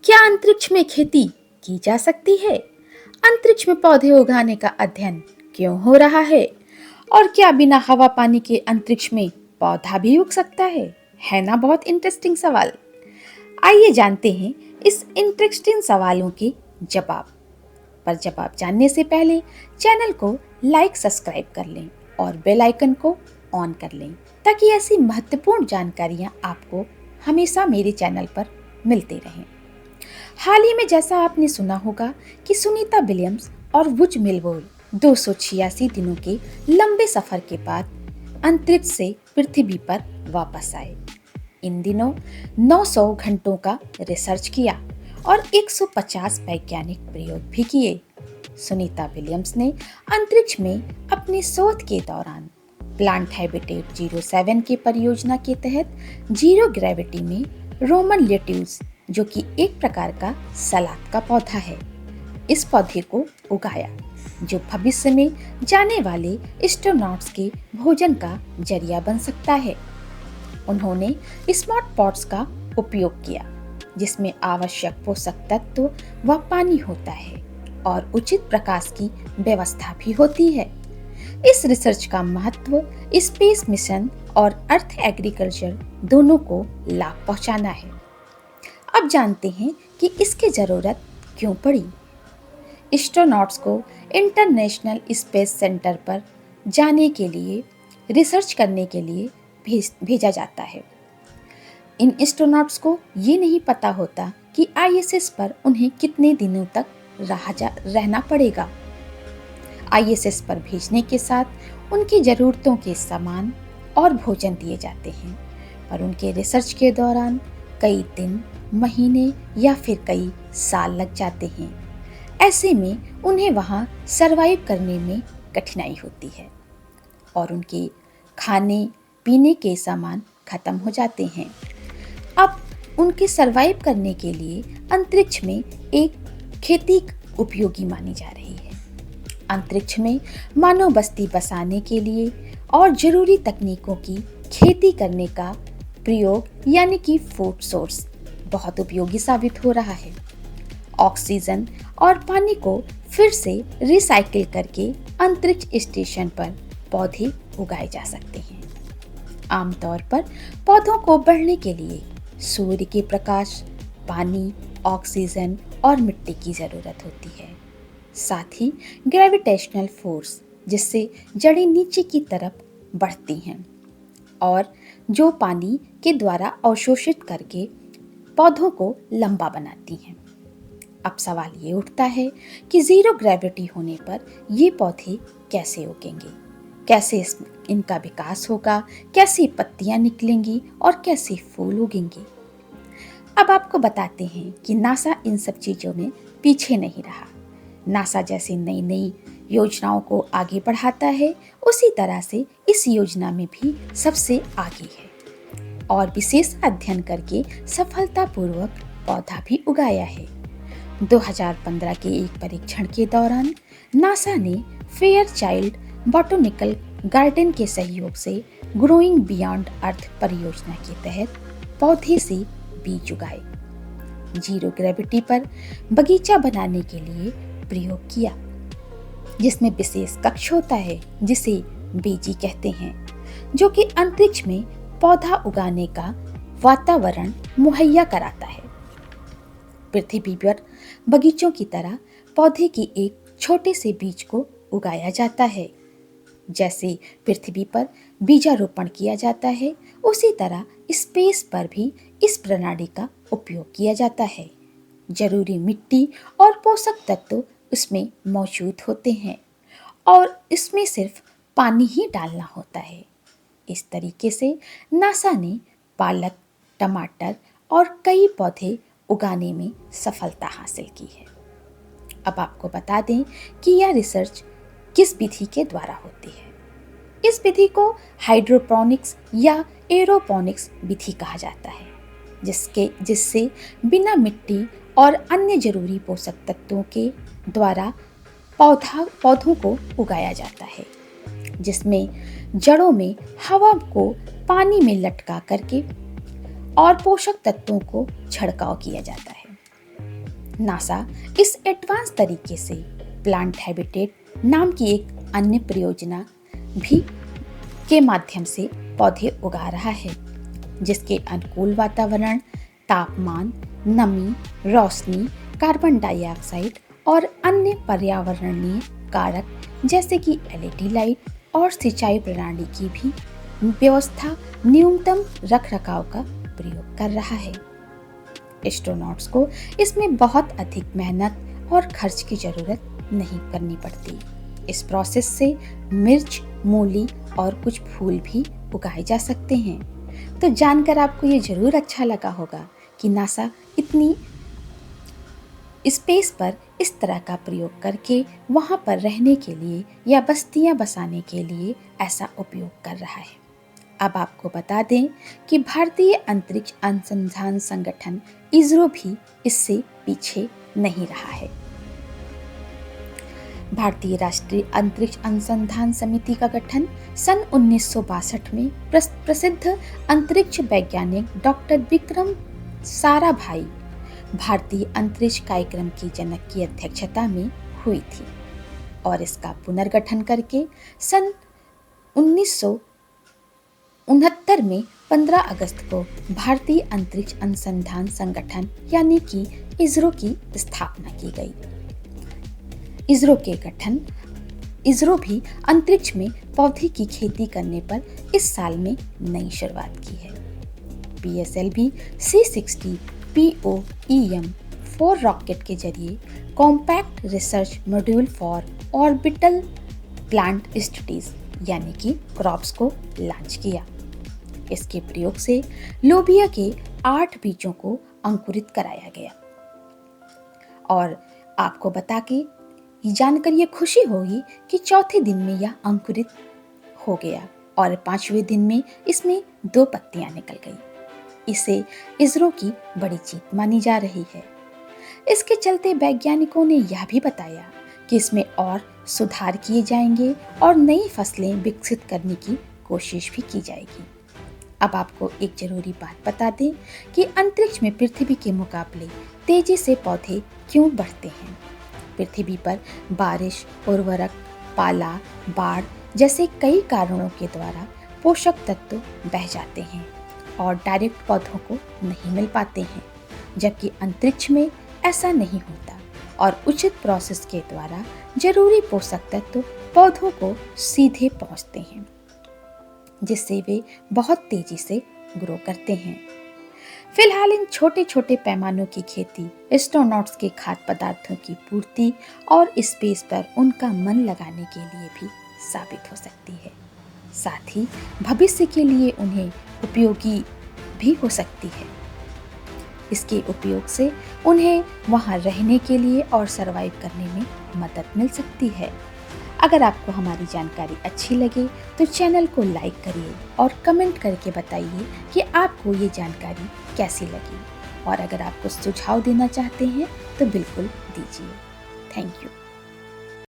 क्या अंतरिक्ष में खेती की जा सकती है? अंतरिक्ष में पौधे उगाने का अध्ययन क्यों हो रहा है? और क्या बिना हवा पानी के अंतरिक्ष में पौधा भी उग सकता है? है ना बहुत इंटरेस्टिंग सवाल। आइए जानते हैं इस इंटरेस्टिंग सवालों के जवाब। पर जवाब जानने से पहले चैनल को लाइक सब्सक्राइब कर लें और बेल आइकन को ऑन कर लें ताकि ऐसी महत्वपूर्ण जानकारियां आपको हमेशा मेरे चैनल पर मिलते रहें। हाल ही में जैसा आपने सुना होगा कि सुनीता विलियम्स और वुड मिलवॉल 286 दिनों के लंबे सफर के बाद अंतरिक्ष से पृथ्वी पर वापस आए। इन दिनों 900 घंटों का रिसर्च किया और 150 वैज्ञानिक प्रयोग भी किए। सुनीता विलियम्स ने अंतरिक्ष में अपने शोध के दौरान प्लांट हैबिटेट 07 की परियोजना के तहत जीरो ग्रेविटी में रोमन लेट्यूस, जो कि एक प्रकार का सलाद का पौधा है, इस पौधे को उगाया जो भविष्य में जाने वाले एस्ट्रोनॉट्स के भोजन का जरिया बन सकता है। उन्होंने स्मार्ट पॉट्स का उपयोग किया जिसमें आवश्यक पोषक तत्व व पानी होता है और उचित प्रकाश की व्यवस्था भी होती है। इस रिसर्च का महत्व स्पेस मिशन और अर्थ एग्रीकल्चर दोनों को लाभ पहुंचाना है। अब जानते हैं कि इसकी जरूरत क्यों पड़ी। एस्ट्रोनॉट्स को इंटरनेशनल स्पेस सेंटर पर जाने के लिए रिसर्च करने के लिए भेजा जाता है। इन एस्ट्रोनॉट्स को ये नहीं पता होता कि आईएसएस पर उन्हें कितने दिनों तक रहना पड़ेगा। आईएसएस पर भेजने के साथ उनकी ज़रूरतों के सामान और भोजन दिए जाते हैं, पर उनके रिसर्च के दौरान कई दिन, महीने या फिर कई साल लग जाते हैं। ऐसे में उन्हें वहाँ सरवाइव करने में कठिनाई होती है और उनके खाने पीने के सामान खत्म हो जाते हैं। अब उनके सरवाइव करने के लिए अंतरिक्ष में एक खेती उपयोगी मानी जा रही है। अंतरिक्ष में मानव बस्ती बसाने के लिए और जरूरी तकनीकों की खेती करने का प्रयोग यानी कि फूड सोर्स बहुत उपयोगी साबित हो रहा है। ऑक्सीजन और पानी को फिर से रिसाइकिल करके अंतरिक्ष स्टेशन पर पौधे उगाए जा सकते हैं। आमतौर पर पौधों को बढ़ने के लिए सूर्य के प्रकाश, पानी, ऑक्सीजन और मिट्टी की जरूरत होती है। साथ ही ग्रेविटेशनल फोर्स, जिससे जड़ें नीचे की तरफ बढ़ती हैं और जो पानी के द्वारा अवशोषित करके पौधों को लंबा बनाती हैं। अब सवाल ये उठता है कि जीरो ग्रेविटी होने पर ये पौधे कैसे उगेंगे, कैसे इनका विकास होगा, कैसी पत्तियां निकलेंगी और कैसे फूल उगेंगे। अब आपको बताते हैं कि नासा इन सब चीज़ों में पीछे नहीं रहा। नासा जैसे नई नई योजनाओं को आगे बढ़ाता है, उसी तरह से इस योजना में भी सबसे आगे है और विशेष अध्ययन करके सफलतापूर्वक पौधा भी उगाया है। 2015 के एक परीक्षण के दौरान नासा ने फेयर चाइल्ड बॉटनिकल गार्डन के सहयोग से ग्रोइंग बियॉन्ड अर्थ परियोजना के तहत पौधे से बीज उगाए। जीरो ग्रेविटी पर बगीचा बनाने के लिए प्रयोग किया, जिसमें विशेष कक्ष होता है जिसे बेजी कहते हैं, जो कि अंतरिक्ष में पौधा उगाने का वातावरण मुहैया कराता है। पृथ्वी पर बगीचों की तरह पौधे की एक छोटे से बीज को उगाया जाता है। जैसे पृथ्वी पर बीजारोपण किया जाता है, उसी तरह स्पेस पर भी इस प्रणाली का उपयोग किया जाता है। जरूरी मिट्टी और पोषक तत्व उसमें मौजूद होते हैं और इसमें सिर्फ पानी ही डालना होता है। इस तरीके से नासा ने पालक, टमाटर और कई पौधे उगाने में सफलता हासिल की है। अब आपको बता दें कि यह रिसर्च किस विधि के द्वारा होती है। इस विधि को हाइड्रोपोनिक्स या एरोपोनिक्स विधि कहा जाता है, जिससे बिना मिट्टी और अन्य जरूरी पोषक तत्वों के द्वारा पौधों को उगाया जाता है, जिसमें जड़ों में हवा को पानी में लटका करके और पोषक तत्वों को छिड़काव किया जाता है। नासा इस एडवांस तरीके से प्लांट हैबिटेट नाम की एक अन्य परियोजना भी के माध्यम से पौधे उगा रहा है, जिसके अनुकूल वातावरण, तापमान, नमी, रोशनी, कार्बन डाइऑक्साइड और अन्य पर्यावरणीय कारक जैसे कि एलईडी लाइट और सिंचाई प्रणाली की भी व्यवस्था न्यूनतम रखरखाव का प्रयोग कर रहा है। एस्ट्रोनॉट्स को इसमें बहुत अधिक मेहनत और खर्च की जरूरत नहीं करनी पड़ती। इस प्रोसेस से मिर्च, मूली और कुछ फूल भी उगाए जा सकते हैं। तो जानकर आपको ये जरूर अच्छा लगा होगा कि नासा इतनी स्पेस पर इस तरह का प्रयोग करके वहाँ पर रहने के लिए या बस्तियाँ बसाने के लिए ऐसा उपयोग कर रहा है। अब आपको बता दें कि भारतीय अंतरिक्ष अनुसंधान संगठन इसरो भी इससे पीछे नहीं रहा है। भारतीय राष्ट्रीय अंतरिक्ष अनुसंधान समिति का गठन सन 1962 में प्रसिद्ध अंतरिक्ष वैज्ञानिक डॉक्टर विक्रम साराभाई भारतीय अंतरिक्ष कार्यक्रम की जनक की अध्यक्षता में हुई थी और इसका पुनर्गठन करके सन 1969 में 15 अगस्त को भारतीय अंतरिक्ष अनुसंधान संगठन यानी कि इसरो की स्थापना की गई। इसरो भी अंतरिक्ष में पौधे की खेती करने पर इस साल में नई शुरुआत की है। PSLV C60 POEM 4 रॉकेट के जरिए compact research module for orbital plant studies यानी कि क्रॉप्स को लॉन्च किया। इसके प्रयोग से लोबिया के 8 बीजों को अंकुरित कराया गया और आपको बता के जानकर ये खुशी होगी कि चौथे दिन में यह अंकुरित हो गया और 5वें दिन में इसमें 2 पत्तियां निकल गई। इसे इसरो की बड़ी जीत मानी जा रही है। इसके चलते वैज्ञानिकों ने यह भी बताया कि इसमें और सुधार किए जाएंगे और नई फसलें विकसित करने की कोशिश भी की जाएगी। अब आपको एक जरूरी बात बता दें कि अंतरिक्ष में पृथ्वी के मुकाबले तेजी से पौधे क्यों बढ़ते हैं। पृथ्वी पर बारिश, उर्वरक, पाला, बाढ़ जैसे कई कारणों के द्वारा पोषक तत्व बह जाते हैं और डायरेक्ट पौधों को नहीं मिल पाते हैं, जबकि अंतरिक्ष में ऐसा नहीं होता और उचित प्रोसेस के द्वारा जरूरी पोषक तत्व पौधों को सीधे पहुंचते हैं, जिससे वे बहुत तेजी से ग्रो करते हैं। फिलहाल इन छोटे छोटे पैमानों की खेती एस्ट्रोनॉट्स के खाद्य पदार्थों की पूर्ति और स्पेस पर उनका मन लगाने के लिए भी साबित हो सकती है। साथ ही भविष्य के लिए उन्हें उपयोगी भी हो सकती है। इसके उपयोग से उन्हें वहां रहने के लिए और सरवाइव करने में मदद मिल सकती है। अगर आपको हमारी जानकारी अच्छी लगे तो चैनल को लाइक करिए और कमेंट करके बताइए कि आपको ये जानकारी कैसी लगी और अगर आप कुछ सुझाव देना चाहते हैं तो बिल्कुल दीजिए। Thank you.